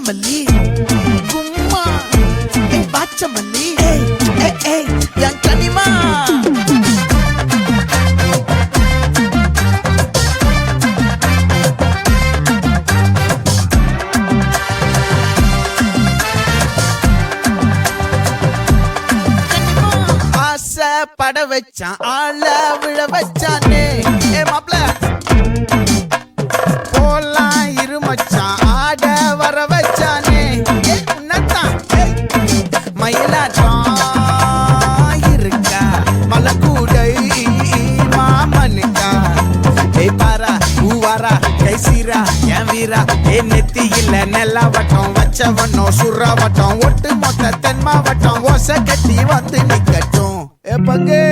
வாச்சமல்லி கும்மா வாச்சமல்லி என் கனிமா பட வச்சான் ஆள விழ வச்சானே மாப்ள போலாம் இருமச்சான் ஆட வர வச்சானே உன்னத்தான் மயிலாட்டம் இருக்கா மலக்கூடை மாமனுக்கா பாரா பூவாரா கைசீரா என் வீரா நெத்தி இல்ல நெல்லா வட்டம் வச்சவனோ சுறா வட்டம் ஒட்டு மொத்த தென் மாவட்டம் ஓசை கட்டி வந்து நிக்கட்டும் பங்கே